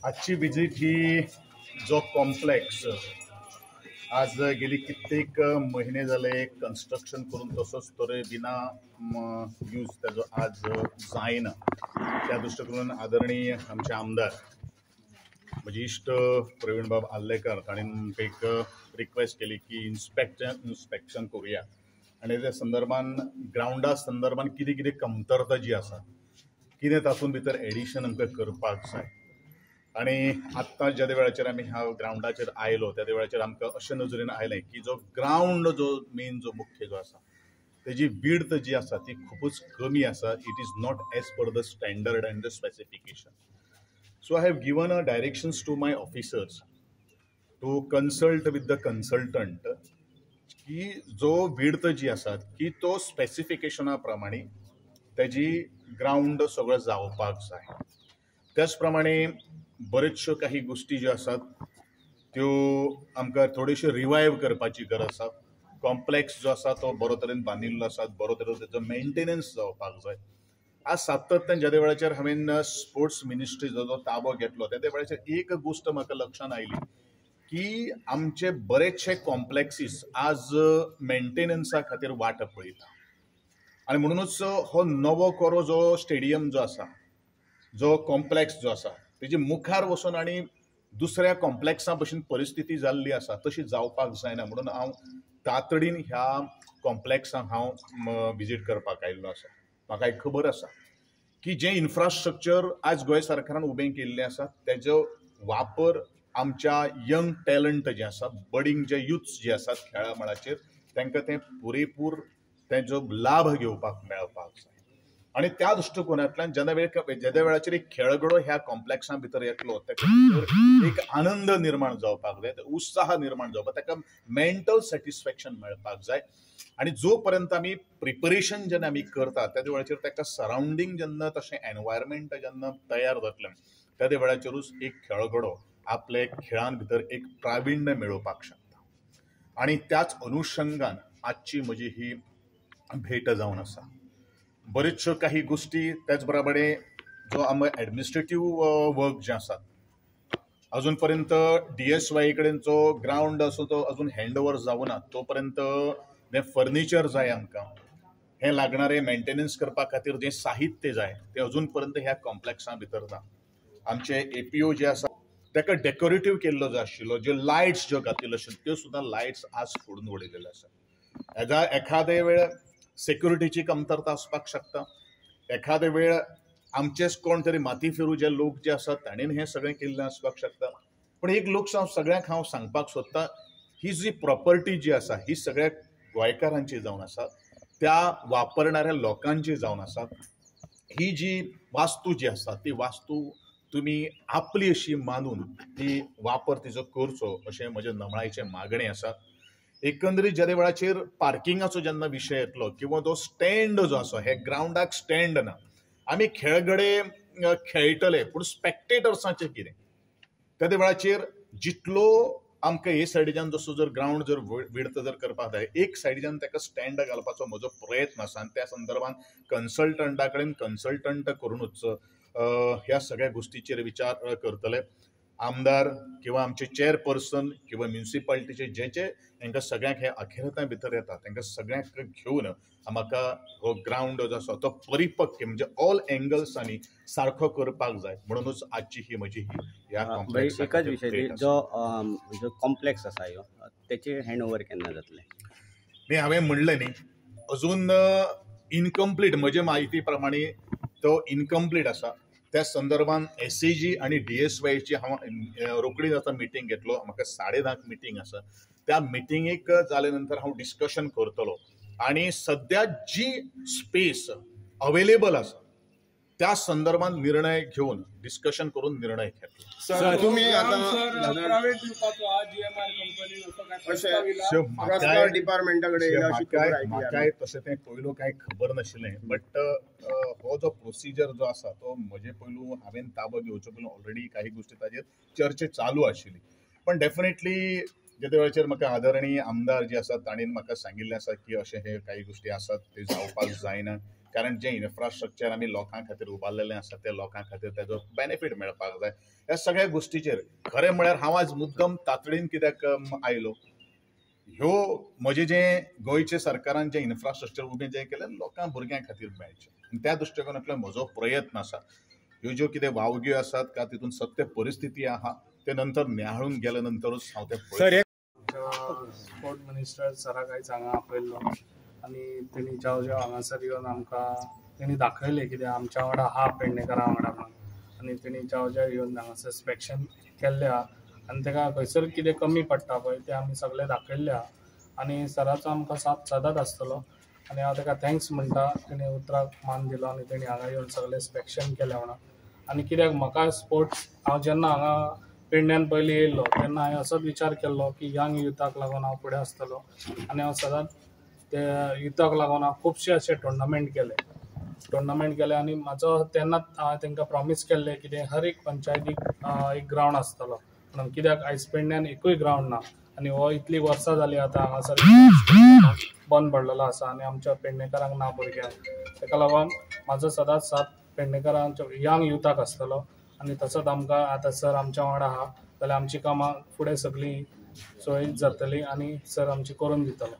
आजची विजीट ही जो कॉम्प्लेक्स आज गेली कित्येक महिने झाले कन्स्ट्रक्शन करून तसंच तरी बिना यूज त्याचो आज जायना त्या दृष्टिकोनातून आदरणीय आमचे आमदार म्हजे इश्ट प्रवीण बाब आल्लेकर ताणें एक रिक्वेस्ट केली की इन्स्पेक्शन करूया आणि त्या संदर्भान ग्राउंडा संदर्भान कितें कितें कमतरता जी आसा कितें तातूंत भितर एडिशन आमकां करपाक जाय आणि आत्ता ज्या वेळाचेर आमी ह्या ग्राउंडाचेर आयलो त्या वेळाचेर आमकां अशे नजरेन आयलें की जो ग्राउंड जो मेन जो मुख्य जो आसा तेजी विड्थ जी आसा ती खूपच कमी आसा. It is not as per the standard and the specification. So I have given a directions to my officers to consult with the consultant की जो विड्थ जी आसा की तो स्पेसिफिकेशना प्रमाणे तेजी ग्राउंड सगळो जावपाक जाय. त्याच प्रमाणे बरेचश्यो काही गोष्टी ज्यो आसात त्यो आमकां थोड्योश्यो रिवायव करपाची गरज आसा. कॉम्प्लेक्स जो आसा तो बरो तरेन बांदिल्लो आसा, बरो तरेन तेजो मेंटेनन्स जावपाक जाय. आज सातत्यान ज्या वेळाचेर हांवें स्पोर्ट्स मिनिस्ट्रीचो जो ताबो घेतलो त्या वेळाचेर एक गोष्ट म्हाका लक्षांत आयली की आमचे बरेचशे कॉम्प्लेक्सीस आज मेंटेनन्सा खातीर वाट पळयता आनी म्हणूनच हो नवो कोरो जो स्टेडियम जो आसा, जो कॉम्प्लेक्स जो आसा तेजे मुखार वचून आनी दुसऱ्या कॉम्प्लेक्सा भशेन परिस्थिती जाल्ली आसा तशी जावपाक जायना म्हणून हांव तातडीन ह्या कॉम्प्लेक्साक हांव विजीट करपाक आयिल्लो आसा. म्हाका एक खबर आसा की जें इन्फ्रास्ट्रक्चर आज गोंय सरकारान उबें केल्लें आसा तेजो वापर आमच्या यंग टॅलंट जे आसा, बडिंग जे युथ्स जे आसात खेळा मळाचेर तांकां तें पुरेपूर तेजो लाभ घेवपाक मेळपाक जाय. आणि त्या दृष्टिकोनांतल्यान ज्या वेळाचेर एक खेळगडो ह्या कॉम्प्लेक्सा भितर येतलो ताका भितर एक आनंद निर्माण जावपाक जाय, उत्साह निर्माण जावपाक, ताका मेंटल सॅटिस्फॅक्शन मेळपाक जाय. आणि जो पर्यंत आमी प्रिपरेशन जेन्ना आमी करता त्या वेळाचेर ताका सरावंडींग जेन्ना तशें एनवायरमेंट जेन्ना तयार जातलें त्या वेळाचेरूच एक खेळगडो आपले खेळांत भितर एक प्राविण्य मेळोवपाक शकता. आणि त्याच अनुशंगान आजची म्हजी ही भेट जावन आसा. बरेचश्यो काही गोष्टी त्याच बरोबरे जो आम एडमिनिस्ट्रेटिव्ह वर्क जे आसात अजून पर्यंत DSY कडेन जो ग्राउंड असो तो अजून हँड ओव्हर जावना. तोपर्यंत जें फर्निचर जाय आमकां, हें लागणारें मेंटेनन्स करपा खातीर जें साहित्य जाय तें अजून पर्यंत ह्या कॉम्प्लेक्सा भितर ना. आमचे APO जे आसा ताका डेकोरेटीव केल्लो जो आशिल्लो, ज्यो लायट्स ज्यो घातिल्ल्यो आशिल्ल्यो त्यो सुद्दां लायट्स आज फोडून उडयलेल्यो आसा. एखादे वेळ सेक्युरिटीची कमतरता आसपाक शकता, एखादे वेळ आमचेच कोण तरी माती फिरू जे लोक जे आसात ताणेन हें सगळें केल्लें आसपाक शकता. पण एक लोक सगळ्यांक हांव सांगपाक सोदतां, ही जी प्रॉपर्टी जी आसा ही सगळ्या गोंयकारांची जावन आसा, त्या वापरणाऱ्या लोकांची जावन आसा. ही जी वास्तू जी आसा ती वास्तू तुमी आपली अशी मानून ती वापर तिचो करचो अशें म्हजें नमळायेचें मागणें आसा. एकंदरीत ज्या वेळाचेर पार्किंगाचो जेन्ना विशय येतलो किंवा तो स्टँड जो आसा, हे ग्राउंडाक स्टँड ना, आमी खेळगडे खेळटले पूण स्पेक्टेटर्सांचें कितें? त्या वेळाचेर जितलो आमकां हे सायडीच्यान जसो जर ग्राउंड जर विड्थ जर करपाक जाय, एक सायडीच्यान ताका स्टँड घालपाचो म्हजो प्रयत्न आसा. आनी त्या संदर्भान कन्सल्टंटा कडेन कन्सल्टंट करूनच ह्या सगळ्या गोष्टीचेर विचार करतले. आमदार किंवा आमचे चेअरपर्सन किंवा म्युनिसिपालिटीचे जे तांकां सगळ्यांक हे अखेरता भितर येता तांकां सगळ्यांक घेवन म्हाका हो ग्राउंड जो आसा तो परिपक्व म्हणजे ऑल एंगल्सांनी सारको करपाक जाय. म्हणूनच आजची ही म्हजी ह्या कॉम्प्लेक्स एकाच विशयाची जो कॉम्प्लेक्स आसा ह्यो तेचे हँड ओव्हर केन्ना जातलें? न्ही हांवें म्हणलें न्ही अजून इनकम्प्लीट म्हजे म्हायती प्रमाणे तो इनकम्प्लीट आसा. त्या संदर्भान SAG आणि DSYची हांव रोखडीच आतां मिटींग घेतलो. म्हाका 10:30 मिटींग आसा. त्या मिटींगेक जाले नंतर हांव डिस्कशन करतलो आणि सध्या जी स्पेस अवेलेबल आसा त्या संदर्भात निर्णय घेऊन डिस्कशन करून निर्णय घेतलो. सर तुम्ही आता प्रायव्हेट दिवपाचो हा GMR कंपनीन असो काय प्रस्ताव इला म्हाकाय म्हाकाय तशें तें पयलू कांय खबर नाशिल्लें. बट हो जो प्रोसिजर जो आसा तो म्हजे पयलू हांवें ताबो घेवचे पयलू ऑलरेडी काही गोष्टी ताजेर चर्चा चालू आशिल्ली. पण डेफिनेटली ज्या वेळाचेर म्हाका आदरणीय आमदार जे आसात ताणेन म्हाका सांगिल्लें आसा की अशें हे काही गोष्टी आसात ते जावपाक जायना कारण जे इन्फ्रास्ट्रक्चर आमी लोकां खातीर उबारलेलें आसा ते लोकां खातीर तेजो बेनिफीट मेळपाक जाय. ह्या सगळ्या गोश्टीचेर खरें म्हळ्यार हांव आज मुद्दम तातडीन कित्याक आयलो, ह्यो म्हजें जें गोंयच्या सरकारान जें इन्फ्रास्ट्रक्चर उबें जें केलें लोकां भुरग्यां खातीर मेळचें, त्या दृश्टिकोनांतल्यान म्हजो प्रयत्न आसा. ह्यो ज्यो कितें वावग्यो आसात का तितून सत्य परिस्थिती आहा ते नंतर निहाळून गेल्या नंतरूच हांव ते स्पोर्ट मिनिस्टर सराक आयज हांगा आपयल्लो आनी तेणी ज्या ज्या हांगासर येवन आमकां तेणी दाखयलें कितें आमच्या वांगडा आहा पेडणेकरां वांगडा म्हणून, आनी तेणी ज्या येवन हांगासर स्पेक्शन केल्लें आहा आनी ताका खंयसर कितें कमी पडटा पळय तें आमी सगळें दाखयल्लें आहा. आनी सराचो आमकां साथ सदांच आसतलो आनी हांव ताका थँक्स म्हणटा. तेणी उतराक मान दिलो आनी तेणी हांगा येवन सगळें स्पेक्शन केलें म्हणून. आनी कित्याक म्हाका स्पोर्ट्स हांव जेन्ना हांगा पेडण्यान पयलीं येयल्लो तेन्ना हांवें असोच विचार केल्लो की यंग युथाक लागून हांव फुडें आसतलो आनी हांव सदांच ते युथाक लागून हांव खुबशे अशे टुर्नामेंट केले आनी म्हाजो तेन्नाच हांवें तांकां प्रॉमीस केल्लें कितें हर एक पंचायतीक एक ग्रावंड आसतलो म्हणून. कित्याक आयज पेडण्यान एकूय ग्रावंड ना आनी हो इतलीं वर्सां जालीं आतां हांगासर बंद पडलेलो आसा आनी आमच्या पेडणेकरांक ना भुरग्यांक. ताका लागून म्हाजो सदांच साथ पेडणेकरांच्या यंग युथाक आसतलो आनी तसोच आमकां आतां सर आमच्या वांगडा आहा जाल्यार आमची कामां फुडें सगळीं सुरळीत जातलीं आनी सर आमची करून दितलो.